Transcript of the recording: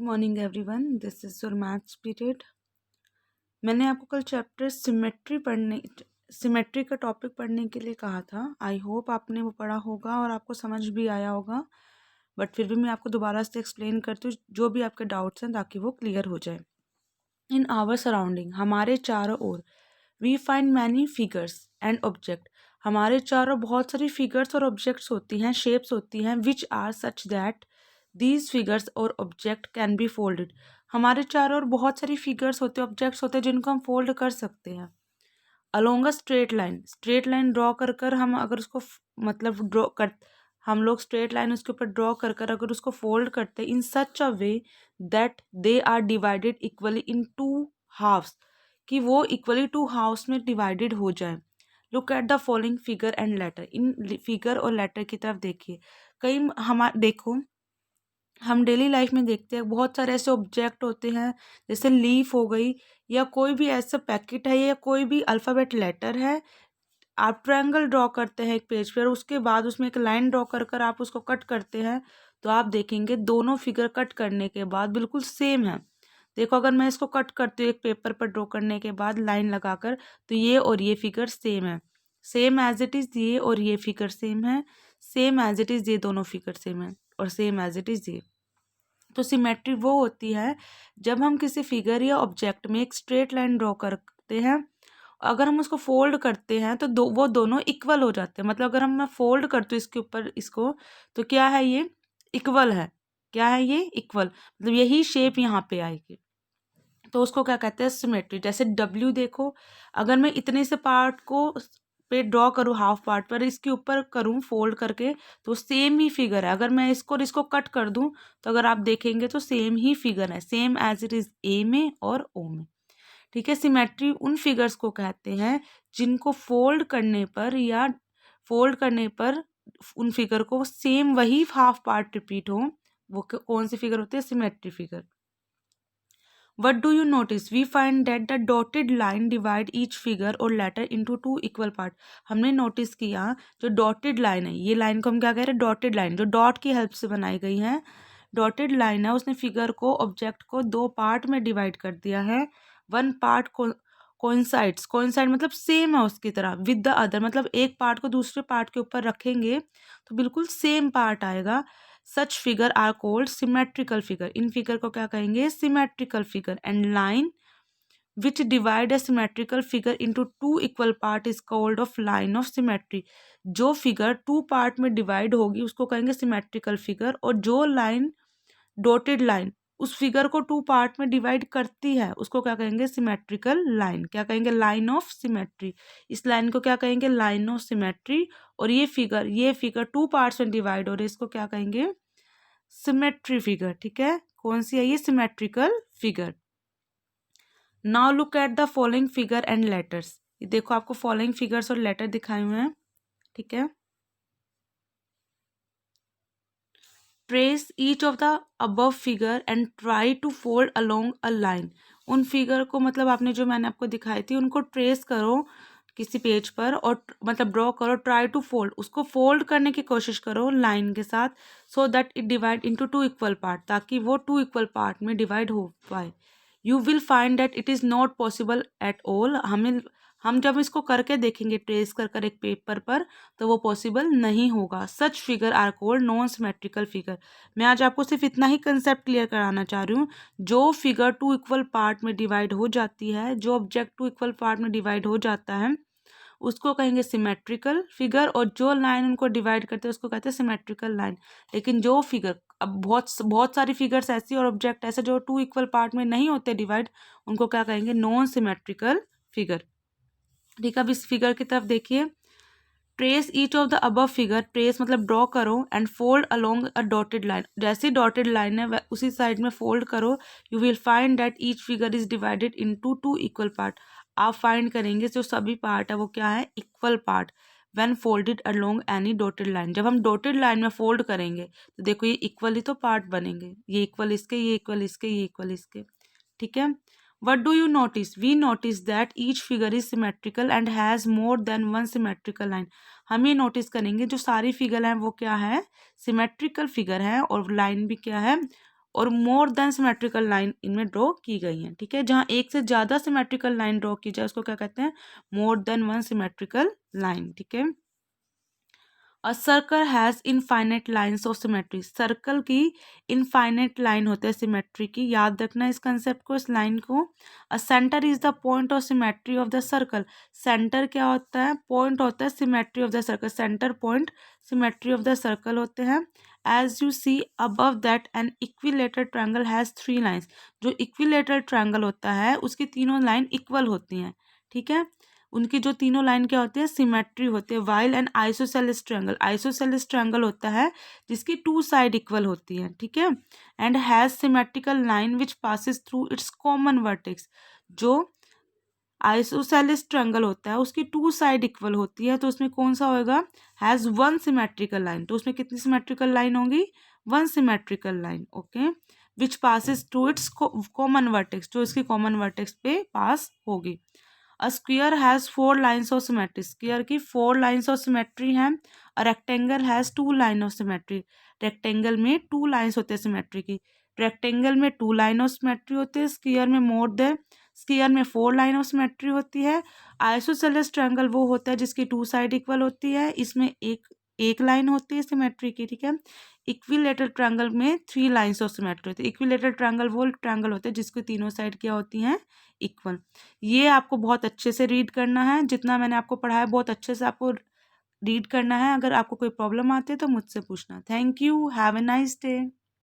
Good morning everyone, this is your maths period. मैंने आपको कल चैप्टर सिमेट्री का टॉपिक पढ़ने के लिए कहा था। आई होप आपने वो पढ़ा होगा और आपको समझ भी आया होगा, बट फिर भी मैं आपको दोबारा से एक्सप्लेन करती हूँ जो भी आपके डाउट्स हैं, ताकि वो क्लियर हो जाए। इन आवर सराउंडिंग, हमारे चारों ओर, we find many figures and object, हमारे चारों बहुत सारी फिगर्स और ऑब्जेक्ट्स होती हैं, शेप्स होती हैं, which are such that these figures और ऑब्जेक्ट कैन बी फोल्डेड। हमारे चारों ओर बहुत सारी फिगर्स होते हैं, ऑब्जेक्ट्स होते हैं जिनको हम फोल्ड कर सकते हैं। Along a straight line draw कर कर हम अगर उसको मतलब ड्रॉ कर हम लोग स्ट्रेट लाइन उसके ऊपर ड्रॉ कर कर अगर उसको फोल्ड करते हैं in such a way that they are divided equally in two halves, कि वो इक्वली टू हाफ्स में डिवाइडेड हो जाए। Look at the following figure and letter. इन फिगर और लेटर की तरफ देखिए। कई देखो, हम डेली लाइफ में देखते हैं बहुत सारे ऐसे ऑब्जेक्ट होते हैं, जैसे लीफ हो गई, या कोई भी ऐसा पैकेट है, या कोई भी अल्फ़ाबेट लेटर है। आप ट्रायंगल ड्रॉ करते हैं एक पेज पर, उसके बाद उसमें एक लाइन ड्रॉ कर कर आप उसको कट करते हैं, तो आप देखेंगे दोनों फिगर कट करने के बाद बिल्कुल सेम है। देखो, अगर मैं इसको कट करती हूँ एक पेपर पर ड्रॉ करने के बाद लाइन लगाकर, तो ये और ये फिगर सेम है। सेम एज इट इज़ ये और ये फिगर सेम है, सेम एज इट इज़ ये दोनों फिगर सेम है, और सेम एज इट इज़ ये। तो सिमेट्री वो होती है जब हम किसी फिगर या ऑब्जेक्ट में एक स्ट्रेट लाइन ड्रॉ करते हैं, अगर हम उसको फोल्ड करते हैं तो वो दोनों इक्वल हो जाते हैं। मतलब अगर मैं फोल्ड करती हूँ इसके ऊपर इसको, तो क्या है ये? इक्वल है। क्या है ये? इक्वल। मतलब यही शेप यहाँ पे आएगी, तो उसको क्या कहते हैं? सिमेट्री। जैसे डब्ल्यू देखो, अगर मैं इतने से पार्ट को पे ड्रॉ करूँ, हाफ पार्ट पर इसके ऊपर करूँ फोल्ड करके, तो सेम ही फिगर है। अगर मैं इसको और इसको कट कर दूँ, तो अगर आप देखेंगे तो सेम ही फिगर है, same as it is A में और ओ में। ठीक है। सिमेट्री उन फिगर्स को कहते हैं जिनको फोल्ड करने पर उन फिगर को सेम वही हाफ पार्ट रिपीट हो, वो कौन सी फिगर होती है? Symmetry figure. What do you notice? We find that the dotted line divide each figure or letter into two equal part. हमने नोटिस किया जो डॉटेड लाइन है, ये लाइन को हम क्या कह रहे हैं? डॉटेड लाइन, जो डॉट की हेल्प से बनाई गई है। डॉटेड लाइन है, उसने फिगर को, ऑब्जेक्ट को दो पार्ट में डिवाइड कर दिया है। वन पार्ट कोइंसाइड मतलब सेम है उसकी तरह, विद द अदर मतलब एक पार्ट को दूसरे पार्ट के ऊपर रखेंगे तो बिल्कुल सेम पार्ट आएगा। Such figure are called symmetrical figure. इन फिगर को क्या कहेंगे? Symmetrical figure. And line which divide a symmetrical figure into two equal part is called of line of symmetry. जो फिगर टू पार्ट में divide होगी उसको कहेंगे सिमेट्रिकल फिगर, और जो लाइन, डॉटेड लाइन, उस फिगर को टू पार्ट में डिवाइड करती है उसको क्या कहेंगे? Symmetrical line. क्या कहेंगे? Line of symmetry. इस लाइन को क्या कहेंगे? Line of symmetry. और ये फिगर टू पार्ट्स में डिवाइड हो रही है, इसको क्या कहेंगे? Symmetry figure. ठीक है। कौन सी है ये? Symmetrical figure. Now look at the following figure and letters. देखो, आपको फॉलोइंग फिगर्स और लेटर दिखाए हुए हैं। ठीक है। Trace each of the above figure and try to fold along a line. उन फिगर को, मतलब आपने जो मैंने आपको दिखाई थी, उनको ट्रेस करो किसी पेज पर, और मतलब ड्रॉ करो, ट्राई टू फोल्ड, उसको फोल्ड करने की कोशिश करो लाइन के साथ, so that it divide into two equal part, ताकि वो टू इक्वल पार्ट में डिवाइड हो पाए। You will find that it is not possible at all. हम जब इसको करके देखेंगे ट्रेस कर कर एक पेपर पर, तो वो पॉसिबल नहीं होगा। Such figure are called non symmetrical figure. मैं आज आपको सिर्फ इतना ही कंसेप्ट क्लियर कराना चाह रही हूँ। जो फिगर टू इक्वल पार्ट में डिवाइड हो जाती है, जो ऑब्जेक्ट टू इक्वल पार्ट में डिवाइड हो जाता है, उसको कहेंगे सिमेट्रिकल फिगर, और जो लाइन उनको डिवाइड करते हैं उसको कहते हैं सिमेट्रिकल लाइन। लेकिन जो फिगर, अब बहुत सारी फिगर्स ऐसी और ऑब्जेक्ट ऐसे जो टू इक्वल पार्ट में नहीं होते डिवाइड, उनको क्या कहेंगे? Non symmetrical figure. ठीक है। अब इस फिगर की तरफ देखिए। Trace each of the above figure, trace मतलब ड्रॉ करो, and fold along a dotted line. जैसी डॉटेड लाइन है उसी साइड में फोल्ड करो। You will find that each figure is divided into two equal part. आप फाइंड करेंगे जो सभी पार्ट है वो क्या है? Equal part. When folded along any dotted line, जब हम डॉटेड लाइन में फोल्ड करेंगे तो देखो ये इक्वल ही तो पार्ट बनेंगे, ये इक्वल इसके, ये इक्वल इसके, ये इक्वल इसके। ठीक है। What do you notice? We notice that each figure is symmetrical and has more than one symmetrical line. हम ये नोटिस करेंगे जो सारी फिगर हैं वो क्या है? सिमेट्रिकल फिगर है, और लाइन भी क्या है? और मोर देन सिमेट्रिकल लाइन इनमें ड्रॉ की गई हैं, ठीक है। जहाँ एक से ज़्यादा सिमेट्रिकल लाइन ड्रॉ की जाए उसको क्या कहते हैं, more than one symmetrical line, ठीक है। A circle has infinite lines of symmetry, circle की इनफाइनाइट लाइन होते हैं सिमेट्री की, याद रखना इस कंसेप्ट को, इस लाइन को। A centre is the point of symmetry of the circle, centre क्या होता है, पॉइंट होता है symmetry of the circle, centre point symmetry of the circle होते हैं। As you see above that an equilateral triangle has three lines, जो equilateral triangle होता है उसकी तीनों लाइन इक्वल होती हैं, ठीक है। उनकी जो तीनों लाइन क्या होती है, सिमेट्री होती है। While and isosceles triangle, isosceles triangle होता है जिसकी टू साइड इक्वल होती है, ठीक है। And has symmetrical line which passes through its common vertex, जो आइसोसेलेस ट्रायंगल होता है उसकी टू साइड इक्वल होती है, तो उसमें कौन सा होगा, हैज वन सिमेट्रिकल लाइन, तो उसमें कितनी सिमेट्रिकल लाइन होगी, one symmetrical line, okay. Which passes through its common vertex, जो इसकी कॉमन वर्टेक्स पे पास होगी। A square has four lines of symmetry, square की फोर लाइन्स ऑफ सिमेट्री हैं। A rectangle has two line of symmetry, rectangle में two lines होते हैं symmetry की, रेक्टेंगल में टू लाइन ऑफ सिमेट्री होती है, स्क्वायर में मोर देन, स्क्वायर में फोर लाइन ऑफ सिमेट्री होती है। आइसोसेलेस ट्रायंगल वो होता है जिसकी टू साइड इक्वल होती है, इसमें एक लाइन होती है सिमेट्री की, ठीक है। इक्विलेटरल ट्रायंगल में थ्री लाइन्स ऑफ सिमेट्री होती है, इक्विलेटरल ट्रायंगल वो ट्रायंगल होते हैं जिसकी तीनों साइड क्या होती हैं, इक्वल। ये आपको बहुत अच्छे से रीड करना है, जितना मैंने आपको पढ़ाया बहुत अच्छे से आपको रीड करना है। अगर आपको कोई प्रॉब्लम आती है तो मुझसे पूछना। Thank you, have a nice day.